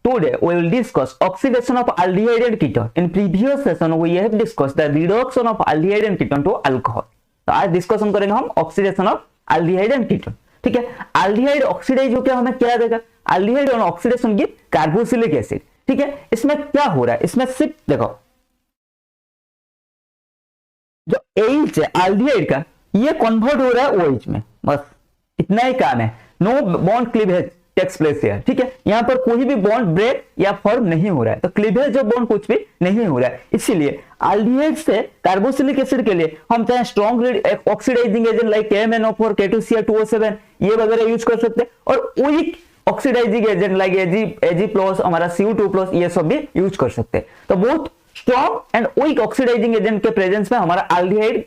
today we will discuss oxidation of aldehyde and ketone. In previous session we have discussed the reduction of aldehyde and ketone to alcohol. तो आज discussion करेंगे हम oxidation of aldehyde and ketone. ठीक है, aldehyde oxidise होकर हमें क्या देगा, aldehyde on oxidation give carboxylic acid. ठीक है, इसमें क्या हो रहा है, इसमें सिर्फ देखो जो H है aldehyde का ये कन्वर्ट हो रहा है OH में, बस इतना ही काम है. No bond cleavage takes place here. ठीक है, यहाँ पर कोई भी बॉन्ड ब्रेक या फॉर्म नहीं हो रहा है, तो क्लीवेज जो बॉन्ड कुछ भी नहीं हो रहा है. इसीलिए aldehyde से कार्बोक्सिलिक एसिड के लिए हम चाहे strong oxidising agent like KMnO4, K2Cr2O7 ये वगैरह यूज कर सकते हैं, और weak oxidising agent like Ag+, हमारा Cu2+, ये सब भी यूज कर सकते हैं. तो बहुत strong and weak oxidising agent के प्रेजेंस में हमारा aldehyde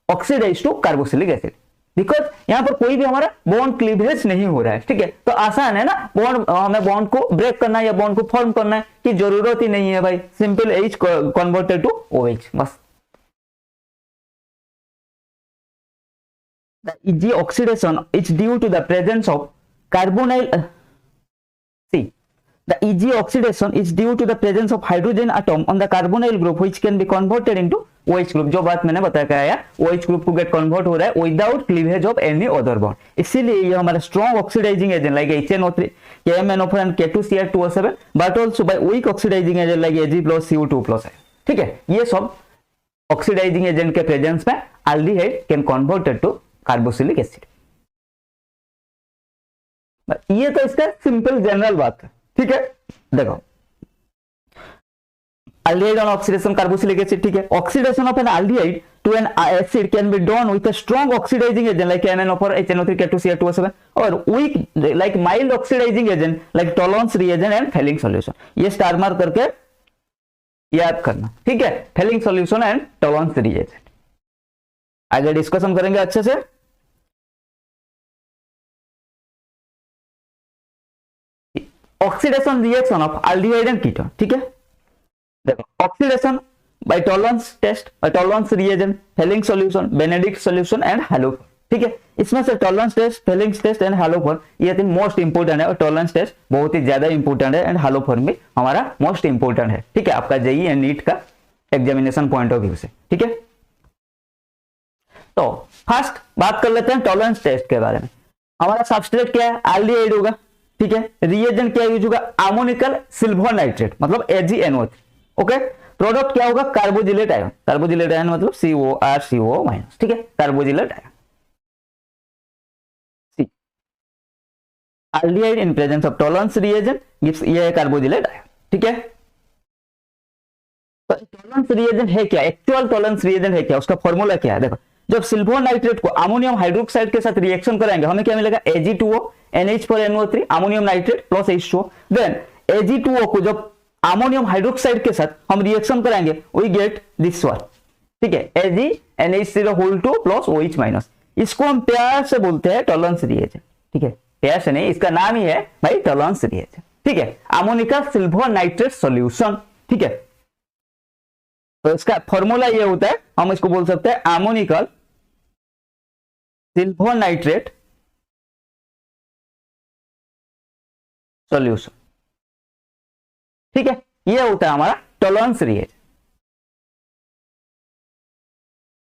oxidize to carboxylic acid, because यहाँ पर कोई भी हमारा बॉन्ड क्लीवेज नहीं हो रहा है. ठीक है, तो आसान है ना, बॉन्ड हमें बॉन्ड को ब्रेक करना है या बॉन्ड को फॉर्म करना है कि जरूरत ही नहीं है भाई, simple H converted to OH बस. The Eg oxidation is due to the presence of carbonyl. The Eg oxidation is due to the presence of hydrogen atom on the carbonyl group which can be converted into OH group. जो बात मैंने बताया OH group को get convert हो रहा है without cleavage of any other bond. इसीलिए ये हमारा strong oxidizing agent like HNO3, KMnO4 and K2Cr2O7, but also by weak oxidizing agent like Ag+, Cu2+ है. ठीक है, ये सब oxidizing agent के presence में aldehyde can converted to carboxylic acid. ये तो इसका सिंपल जनरल बात है. ठीक है, देखो aldehyde on oxidation carboxylic acid. ठीक है, oxidation of an aldehyde to an acid can be done with a strong oxidizing agent like KMnO4, HNO3, K2Cr2O7 और weak like mild oxidizing agent like Tolon's reagent and Fehling solution. ये star mark करके याद करना. ठीक है, Fehling solution and Tolon's reagent आगे discussion करेंगे अच्छे से. Oxidation reaction of aldehyde and ketone. ठीक है, देखो oxidation by Tollens test, by Tollens reagent, Fehling solution, Benedict solution and haloform. ठीक है, इसमें से Tollens test, Fehling test and haloform ये तीन मोस्ट इंपोर्टेंट है, और टॉलरेंस टेस्ट बहुत ही ज्यादा इंपोर्टेंट है एंड हैलोफोर भी हमारा मोस्ट इंपोर्टेंट है. ठीक है, आपका जेईई एंड नीट का एग्जामिनेशन पॉइंट ऑफ व्यू से. ठीक है, तो फर्स्ट बात कर लेते हैं टॉलरेंस टेस्ट के बारे में. हमारा सबस्ट्रेट क्या है, aldehyde होगा. ठीक है, रिएजेंट क्या यूज होगा, अमोनिकल सिल्वर नाइट्रेट मतलब AgNO3. ओके, प्रोडक्ट क्या होगा, कार्बोजिलेट आयन. कार्बोजिलेट आयन मतलब COR CO-. ठीक है, कार्बोजिलेट ion aldehyde in presence of tolerance reagent gives ये कार्बोजिलेट आयन. ठीक है, तो टॉलरेंस रिएजेंट है क्या, एक्चुअल टॉलरेंस रिएजेंट है क्या, उसका फॉर्मूला क्या है. देखो, जब सिल्वर नाइट्रेट को अमोनियम हाइड्रोक्साइड के साथ रिएक्शन कराएंगे हमें क्या मिलेगा, Ag2O NH4NO3 ammonium nitrate plus H2O. Then Ag2O को जब अमोनियम हाइड्रोक्साइड के साथ हम रिएक्शन कराएंगे वी गेट दिस वन. ठीक है, AgNH0 प्लस OH-. इसको हम प्यार से बोलते हैं टॉलरेंस रिएजेंट. ठीक है, प्यार से नहीं, इसका नाम ही है भाई टॉलरेंस रिएजेंट. ठीक है, अमोनिका सिल्वर नाइट्रेट सॉल्यूशन. ठीक है, तो इसका फॉर्मूला ये होता है, हम इसको बोल सकते हैं अमोनिकल सिल्वर नाइट्रेट सॉल्यूशन. ठीक है, ये होता है हमारा टॉलरेंस रिएजेंट.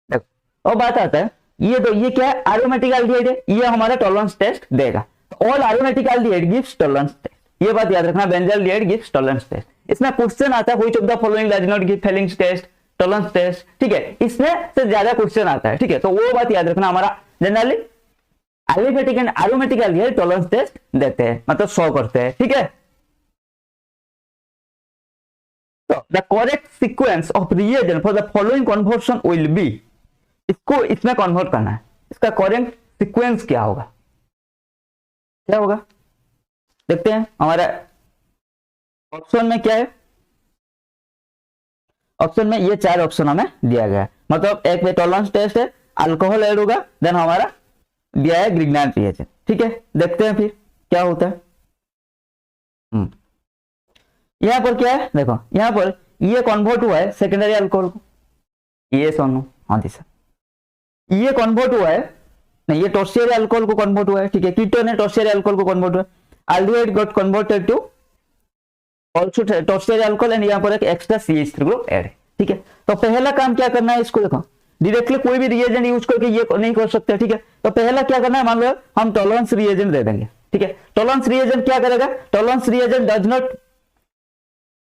देखो, और बात आता है ये तो ये क्या है, एरोमेटिक एल्डिहाइड है, ये हमारा टॉलरेंस टेस्ट देगा. All aromatic aldehyde gives Tollens test. ये बात याद रखना, benzal aldehyde gives Tollens test. इसमें क्वेश्चन आता है which of the following does not give Fehling test, Tollens test. ठीक है, इसमें से ज्यादा क्वेश्चन आता है. ठीक है, तो वो बात याद रखना, हमारा generally aliphatic and aromatic aldehyde Tollens test देते हैं, मतलब 100 करते हैं. ठीक है, तो the correct sequence of reagent for the following conversion will be, इसको इसमें कन्वर्ट करना है. इसका करेक्ट सीक्वेंस क्या होगा, क्या होगा देखते हैं. हमारा ऑप्शन में क्या है, ऑप्शन में ये 4 ऑप्शन हमें दिया गया है. मतलब एक में टॉलरेंस टेस्ट है, अल्कोहल ऐड होगा, देन हमारा दिया है ग्रिग्नार्ड रिएजेंट. ठीक है, देखते हैं फिर क्या होता है. यहां पर क्या है, देखो यहां पर ये कन्वर्ट हुआ है सेकेंडरी अल्कोहल को, ये सोनो हाँ जी सर, ये कन्वर्ट हुआ है नहीं, ये टर्शियरी अल्कोहल को कन्वर्ट हुआ है. ठीक है, कीटोन है, टर्शियरी अल्कोहल को कन्वर्ट हुआ है. Aldehyde got converted to also tertiary alcohol and यहाँ पर एक एक्स्ट्रा CH3 ग्रुप ऐड है, ठीक है। तो पहला काम क्या करना है, इसको देखो डायरेक्टली कोई भी रिएजेंट यूज करके ये नहीं कर सकते, ठीक है। तो पहला क्या करना है, मान लो हम टॉलरेंस रिएजेंट दे देंगे, ठीक है। टॉलरेंस रिएजेंट क्या करेगा, Tollens reagent does not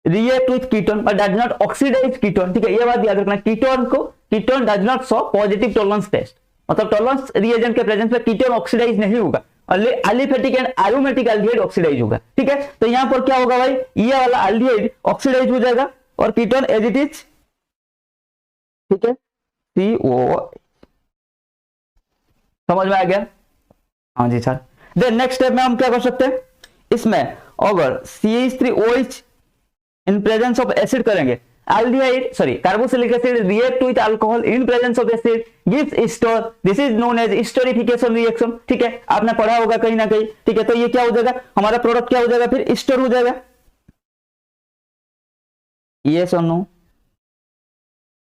react with ketone but does not oxidize ketone, ठीक है। ये बात याद रखना, ketone does not show positive Tollens test, मतलब टॉलरेंस रिएजेंट के प्रेजेंस में कीटोन ऑक्सीडाइज नहीं होगा, aliphatic and aromatic aldehyde oxidize होगा, ठीक है। तो यहां पर क्या होगा भाई, ये वाला एल्डिहाइड ऑक्सीडाइज हो जाएगा और कीटोन एज इट इज, ठीक है, CO। समझ में आ गया, हाँ जी सर। देन नेक्स्ट स्टेप में हम क्या कर सकते हैं, इसमें अगर CH3OH in presence of acid करेंगे, aldehyde sorry carboxylic acid react with alcohol in presence of acid gives ester, this is known as esterification reaction, ठीक है, आपने पढ़ा होगा कहीं ना कहीं, ठीक है। तो ये क्या हो जाएगा, हमारा प्रोडक्ट क्या हो जाएगा, फिर एस्टर हो जाएगा। yes or no,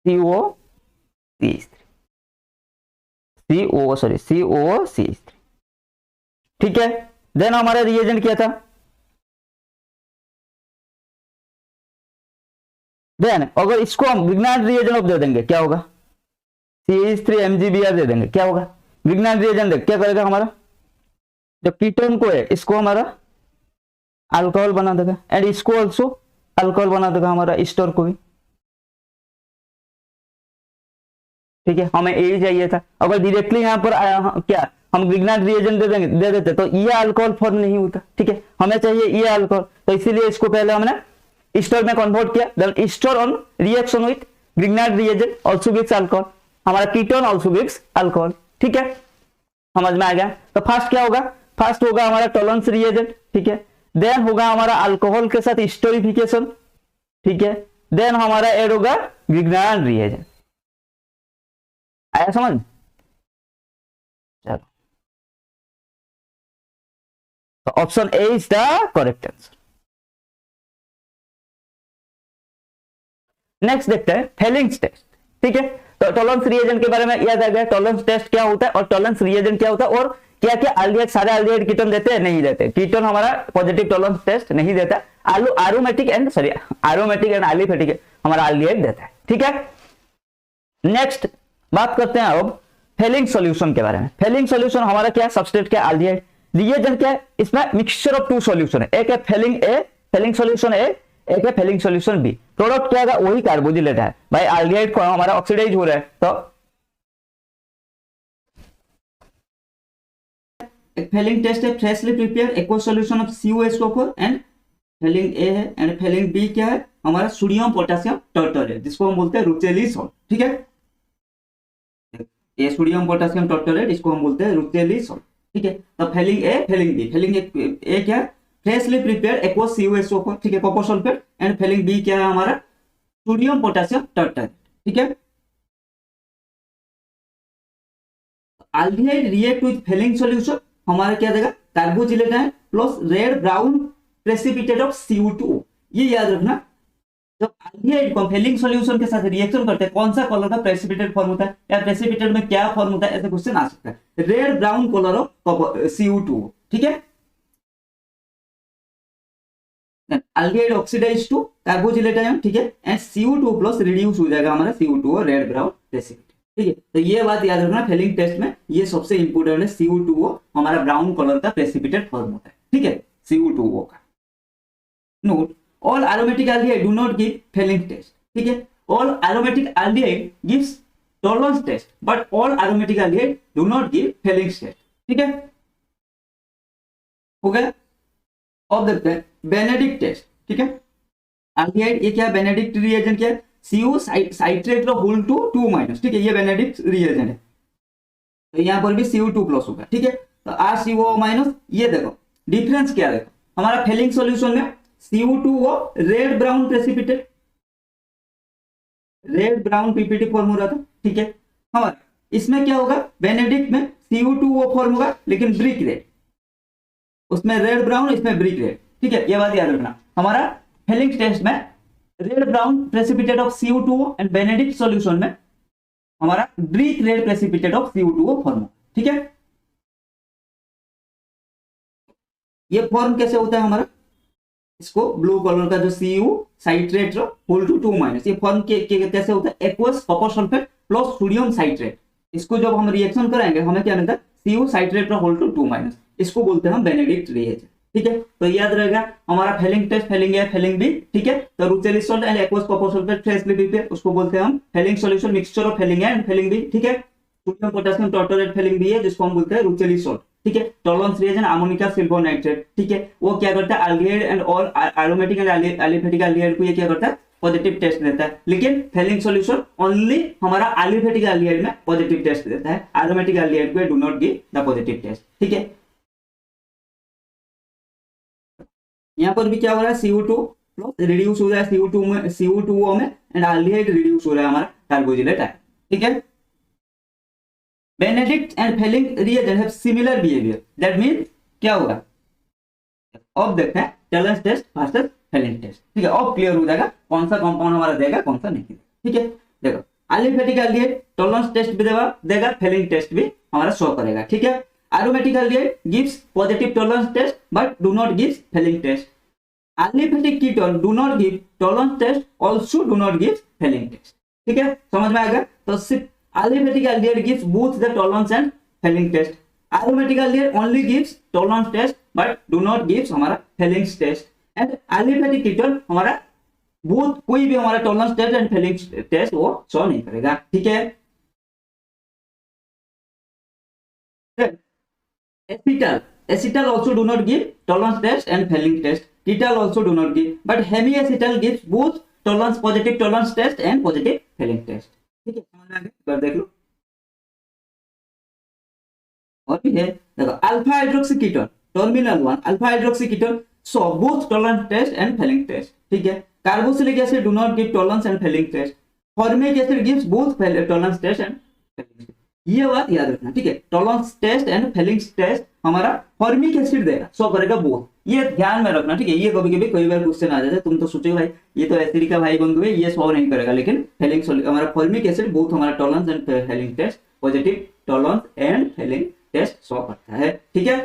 COCH3, ठीक है। देन हमारा रिएजेंट क्या था, देन अगर इसको हम विग्नान रिएजेंट ऑफ दे देंगे क्या होगा, CH3MgBr दे देंगे, क्या होगा, विग्नान रिएजेंट क्या करेगा, हमारा जो कीटोन को है इसको हमारा अल्कोहल बना देगा एंड इसको ऑल्सो अल्कोहल बना देगा, हमारा एस्टर को भी, ठीक है। हमें यही चाहिए था। अगर डायरेक्टली यहाँ पर क्या हम विग्नान रिएजेंट दे देते तो ये अल्कोहल फॉर्म नहीं होता, ठीक है। हमें चाहिए ये अल्कोहल, तो इसीलिए इसको पहले हमने एस्टर में कन्वर्ट किया, then ester on reaction with विग्नान रिएजेंट आल्सो गिव्स अल्कोहल, हमारा कीटोन आल्सो गिव्स अल्कोहल, ठीक है। समझ में आ गया। तो फर्स्ट क्या होगा, फर्स्ट होगा हमारा टॉलरेंस रिएजेंट, ठीक है। देन होगा हमारा अल्कोहल के साथ एस्टरिफिकेशन, ठीक है। देन हमारा ऐड होगा विग्नान रिएजेंट। आया समझ, चलो तो option A is the correct answer. Next देखते हैं फेलिंग्स टेस्ट, ठीक है। तो टॉलरेंस रिएजेंट के बारे में याद आ गया, टॉलरेंस टेस्ट क्या होता है और टॉलरेंस रिएजेंट क्या होता है, और क्या क्या एल्डिहाइड, सारे एल्डिहाइड कीटोन देते हैं, नहीं देते, कीटोन हमारा पॉजिटिव टॉलरेंस टेस्ट नहीं देता, एरोमेटिक एंड एलिफेटिक हमारा एल्डिहाइड देता है, ठीक है। नेक्स्ट बात करते हैं अब फेलिंग सॉल्यूशन के बारे में। फेलिंग सॉल्यूशन हमारा क्या है, सबस्ट्रेट क्या, एल्डिहाइड, रिएजेंट क्या है, इसमें मिक्सचर ऑफ टू सॉल्यूशन है, एक है फेलिंग सॉल्यूशन ए, एक है फेलिंग सॉल्यूशन बी। प्रोडक्ट क्या है, वही कार्बोजिलेट है भाई, एल्डिहाइड को हमारा ऑक्सीडाइज हो रहा है, तो एक फेलिंग टेस्ट है, freshly prepare aqueous solution of CuSO4 and Fehling A है, एंड फेलिंग बी क्या है, हमारा सोडियम पोटेशियम टर्टर है, जिसको हम बोलते हैं रुचेली सॉल्ट, ठीक है। ये सोडियम पोटेशियम टर्टरेट, इसको हम बोलते हैं रुचेली सॉल्ट, ठीक है। तो Fehling A, Fehling B, Fehling A क्या है, फ्रेशली प्रिपेयर एक्वस CuSO4, ठीक है, copper sulphate, and Fehling B क्या है, हमारा सोडियम पोटेशियम टर्टरेट, ठीक है। Aldehyde react with Fehling solution, हमारा क्या देगा, कार्बोजिलेट है plus red brown precipitate of CO2। ये याद रखना, जब एल्डिहाइड को फेलिंग सॉल्यूशन के साथ रिएक्शन करते हैं, कौन सा कलर का प्रेसिपिटेट फॉर्म होता है, या प्रेसिपिटेट में क्या फॉर्म होता है, ऐसे क्वेश्चन आ सकता है, red brown colour of CO2, ठीक है। एल्डिहाइड ऑक्सीडाइज टू कार्बोजिलेट आयन, ठीक है, एंड CO2 प्लस रिड्यूस हो जाएगा हमारा CO2 और रेड ब्राउन प्रेसिपिटेट, ठीक है। तो ये बात याद रखना, फेलिंग टेस्ट में ये सबसे इंपोर्टेंट है, CO2 हमारा ब्राउन कलर का प्रेसिपिटेट फॉर्म होता है, ठीक है, CO2 का। Note, all aromatic aldehyde do not give Fehling test, ठीक है। all aromatic aldehyde gives tolerance test but all aromatic aldehyde do not give Fehling test, ठीक है। हो गया। अब देखते हैं बेनेडिक्ट टेस्ट, ठीक है। aldehyde ये क्या है, बेनेडिक्ट रिएजेंट क्या है, CO साइट्रेट होल टू 2-, ठीक है, ये बेनेडिक्ट रिएजेंट है, तो यहाँ पर भी CO2 प्लस होगा, ठीक है। तो RCO-, ये देखो डिफरेंस क्या देखो, हमारा फेलिंग सॉल्यूशन में CO2 वो red brown precipitate, red brown PPT form हो रहा था, ठीक है। हमारा इसमें क्या होगा, बेनेडिक्ट में CO2 वो फॉर्म होगा लेकिन ब्रिक रेड, उसमें रेड ब्राउन, इसमें ब्रिक रेड, ठीक है। ये बात याद रखना, हमारा फेलिंग टेस्ट में red brown precipitate of CO2 and Benedict solution में हमारा brick red precipitate of CO2 form, ठीक है। ये फॉर्म कैसे होता है हमारा, इसको ब्लू कलर का जो Cu साइट्रेट होल टू 2- ये फॉर्म के कैसे होता है, aqueous copper sulphate plus sodium citrate. इसको जब हम रिएक्शन कराएंगे हमें क्या मिलता है, Cu साइट्रेट होल टू 2-, इसको बोलते हैं हम बेनेडिक्ट रिएजेंट। ठीक है, तो याद रहेगा हमारा Fehling test, Fehling A Fehling B. ठीक है, तो Rochelle salt and aqueous copper sulphate freshly prepared, उसको बोलते हैं हम Fehling solution mixture of Fehling A and Fehling B. ठीक है, sodium potassium tartrate Fehling B है जिसको हम बोलते हैं रुचेली सॉल्ट। ठीक है, Tollens reagent ammoniacal silver nitrate. ठीक है, वो क्या करता है, aldehyde and all aromatic and aliphatic aldehyde को ये क्या करता है, पॉजिटिव टेस्ट देता है। लेकिन फेलिंग सॉल्यूशन ओनली हमारा एलिफेटिक एल्डिहाइड में पॉजिटिव टेस्ट देता है, एरोमेटिक एल्डिहाइड को do not give the positive test. ठीक है, यहाँ पर भी क्या हो रहा है, CO2 प्लस रिड्यूस हो रहा है CO2 में एंड एल्डिहाइड रिड्यूस हो रहा है हमारा कार्बोजिलेट आयन। ठीक है, Benedict and Fehling reagent have similar behaviour, that means क्या होगा, अब देखते हैं Tollens test versus Fehling test. ठीक है, अब क्लियर हो जाएगा कौन सा कंपाउंड हमारा देगा कौन सा नहीं देगा। ठीक है, देखो एलिफेटिक एल्डिहाइड टॉलरेंस टेस्ट भी देगा, फेलिंग टेस्ट भी हमारा शो करेगा। ठीक है, aromatic aldehyde gives positive Tollens test but do not gives Fehling test. Aliphatic ketone do not give Tollens test, also do not give Fehling test. ठीक है, समझ में आएगा। तो सिर्फ aliphatic aldehyde gives both the Tollens and Fehling test, aromatic aldehyde only gives Tollens test but do not gives हमारा Fehling test. And aliphatic ketone हमारा both कोई भी हमारा Tollens test and Fehling test वो शो नहीं करेगा। ठीक है, acetal also do not give tolerance test and failing test, ketal also do not give, but hemiacetal gives both positive tolerance test and positive failing test। ठीक है, समझ में आ गया, एक बार देख लो। और भी है, देखो alpha hydroxy ketone terminal 1 alpha hydroxy ketone show both Tollens test and Fehling test. ठीक है, carboxylic acid do not give Tollens and Fehling test, formic acid gives both Tollens test and Fehling test. ये बात याद रखना। ठीक है, Tollens test and Fehling test हमारा formic acid देगा, शो करेगा बोथ, ये ध्यान में रखना। ठीक है, ये कभी कभी कई बार क्वेश्चन आ जाता है, तुम तो सोचोगे भाई ये तो एसिड का भाई बंधु है ये शो नहीं करेगा, लेकिन फेलिंग हमारा फॉर्मिक एसिड बोथ हमारा Tollens and Fehling test positive Tollens and Fehling test show करता है। ठीक है,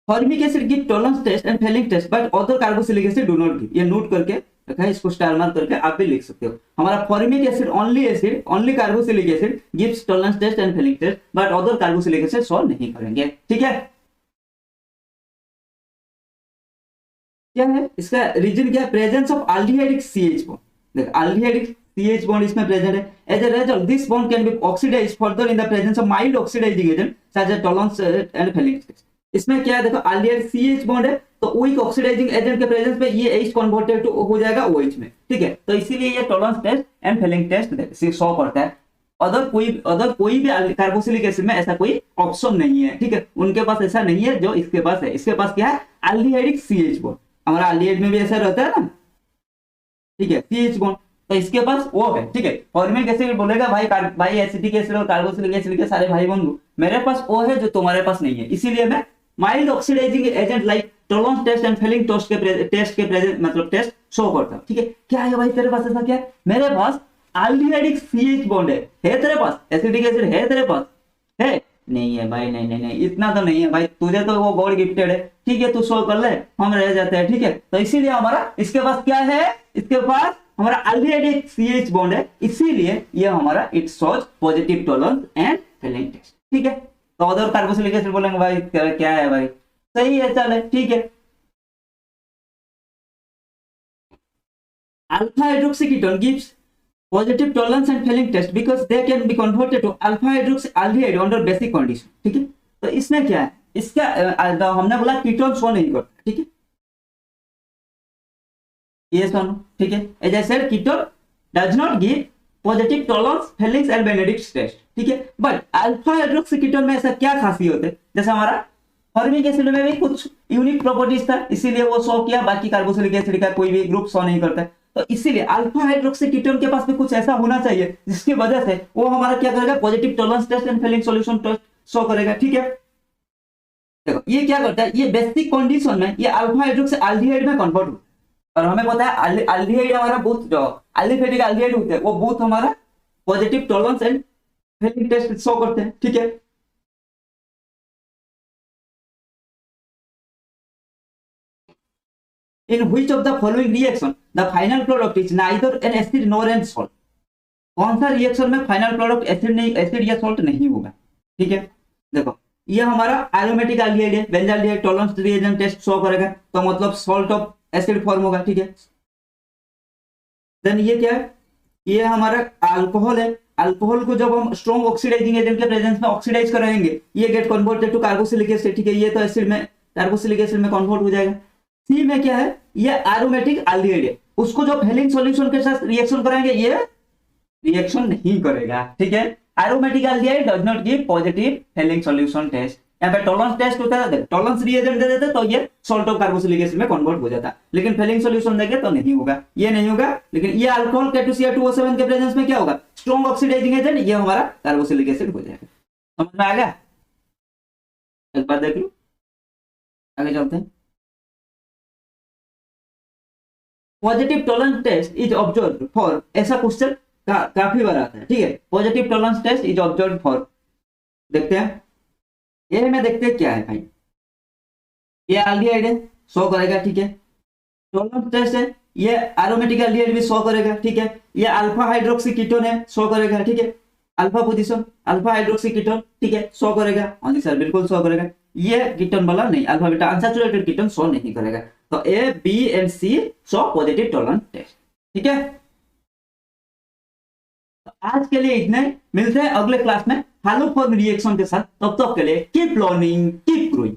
formic acid give Tollens test and Fehling test but other carboxylic acid do not give, ये नोट करके रखा है, इसको स्टार मार्क करके आप भी लिख सकते हो। हमारा formic acid only carboxylic acid gives Tollens test and Fehling test but other carboxylic acid show नहीं करेंगे। ठीक है, क्या है इसका रीजन, क्या है, presence of aldehydic CH bond. देखो एल्डिहाइडिक CH बॉन्ड इसमें प्रेजेंट है, as a result this bond can be oxidised further in the presence of mild oxidising agent such as Tollens and Fehling test. इसमें क्या है, देखो aldehyde CH bond है तो weak oxidising agent के presence में ये H कन्वर्टेड हो जाएगा OH में। ठीक है, तो इसीलिए ये Tollens test and Fehling test show करता है। अदर कोई भी कार्बोक्सिलिक एसिड में ऐसा कोई ऑप्शन नहीं है। ठीक है, उनके पास ऐसा नहीं है जो इसके पास है। इसके पास क्या है, एल्डिहाइडिक CH बॉन्ड, हमारा एल्डिहाइड में भी ऐसा रहता है ना। ठीक है, CH बॉन्ड तो इसके पास वो है। ठीक है, फॉर्मिक एसिड बोलेगा भाई एसिटिक एसिड और कार्बोक्सिलिक एसिड के सारे भाई बंधु, मेरे पास वो है जो तुम्हारे पास नहीं है, इसीलिए मैं mild oxidising agent like Tollens test and Fehling test के प्रेजेंट मतलब टेस्ट शो करता हूं। ठीक है, क्या है भाई तेरे पास ऐसा, क्या है, मेरे पास एल्डिहाइडिक CH बॉन्ड है तेरे पास, एसिटिक एसिड है तेरे पास, है नहीं है भाई, नहीं इतना तो नहीं है भाई, तुझे तो वो गॉड गिफ्टेड है। ठीक है, तू शो कर ले, हम रह जाते हैं। ठीक है, तो इसीलिए हमारा इसके पास क्या है, इसके पास हमारा एल्डिहाइडिक CH बॉन्ड है, इसीलिए ये हमारा it shows positive Tollens and Fehling test. ठीक है, तो अदर कार्बोक्सिलिक एसिड बोलेंगे भाई क्या है भाई, सही है, चल है। ठीक है, alpha hydroxyketone gives positive tolerance and failing test because they can be converted to alpha hydroxyaldehyde under basic condition। ठीक है, तो इसमें क्या है, इसका हमने बोला कीटोन शो नहीं करता। ठीक है, ये सुनो। ठीक है, as I said ketone does not give positive Tollens Fehling and Benedict test. ठीक है, बट अल्फा हाइड्रोक्सी में ऐसा क्या खासियत है, जैसे हमारा फॉर्मिक एसिड में भी कुछ यूनिक प्रॉपर्टीज था, इसीलिए वो शो किया, बाकी कार्बोक्सिलिक एसिड का कोई भी ग्रुप शो नहीं करता है। तो इसीलिए अल्फा हाइड्रोक्सी कीटोन के पास भी कुछ ऐसा होना चाहिए जिसकी वजह से वो हमारा क्या करेगा, positive Tollens test and Fehling solution test show करेगा। ठीक है, देखो ये क्या करता है, ये बेसिक कंडीशन में ये अल्फा हाइड्रोक्सी एल्डिहाइड में कन्वर्ट होता है, और हमें पता है एल्डिहाइड हमारा बूथ जो एलिफेटिक एल्डिहाइड होते हैं वो बूथ हमारा positive Tollens and Fehling test show करते हैं। ठीक है, in which of the following reaction the final product is neither an acid nor an salt. कौन सा रिएक्शन में फाइनल प्रोडक्ट एसिड नहीं, एसिड या सॉल्ट नहीं होगा। ठीक है, देखो ये हमारा एरोमेटिक एल्डिहाइड है, benzaldehyde Tollens reagent test show करेगा, तो मतलब सॉल्ट ऑफ एसिड फॉर्म होगा। ठीक है, देन ये क्या है, ये हमारा अल्कोहल है। अल्कोहल को जब हम स्ट्रॉन्ग ऑक्सीडाइजिंग एजेंट के प्रेजेंस में ऑक्सीडाइज कराएंगे, ये get converted to carboxylic acid. ठीक है, ये तो एसिड में, कार्बोक्सिलिक एसिड में कन्वर्ट हो जाएगा। सी में क्या है, ये एरोमेटिक एल्डिहाइड है, उसको जब हेलिंग सॉल्यूशन के साथ रिएक्शन कराएंगे ये रिएक्शन नहीं करेगा। ठीक है, aromatic aldehyde does not give positive Fehling solution test. यहाँ पे टॉलरेंस टेस्ट होता है, टॉलरेंस रिएजेंट दे देते तो ये सॉल्ट ऑफ कार्बोक्सिलिक एसिड में कन्वर्ट हो जाता, लेकिन फेलिंग सॉल्यूशन देंगे तो नहीं होगा, ये नहीं होगा। लेकिन ये अल्कोहल K2Cl2O7 के प्रेजेंस में क्या होगा, स्ट्रॉन्ग ऑक्सीडाइजिंग एजेंट, ये हमारा कार्बोक्सिलिक एसिड हो जाएगा। समझ में आ गया, एक बार देख लो, आगे चलते हैं। Positive Tollens test is observed for, ऐसा क्वेश्चन काफी बार आता है। ठीक है, positive Tollens test is observed for, देखते हैं ए में, देखते हैं क्या है भाई, ये एल्डिहाइड है, शो करेगा। ठीक है, टॉलरेंस टेस्ट है, ये एरोमेटिक एल्डिहाइड भी शो करेगा। ठीक है, ये अल्फा हाइड्रोक्सी कीटोन है, शो करेगा। ठीक है, alpha position, alpha hydroxy ketone, ठीक है, शो करेगा। हाँ जी सर, बिल्कुल शो करेगा। ये कीटोन वाला नहीं, alpha beta unsaturated ketone show नहीं करेगा। तो A B and C show positive Tollens test. ठीक है, तो आज के लिए इतने, मिलते हैं अगले क्लास में हालोफॉर्म रिएक्शन के साथ। तब तक के लिए कीप लर्निंग, कीप ग्रोइंग।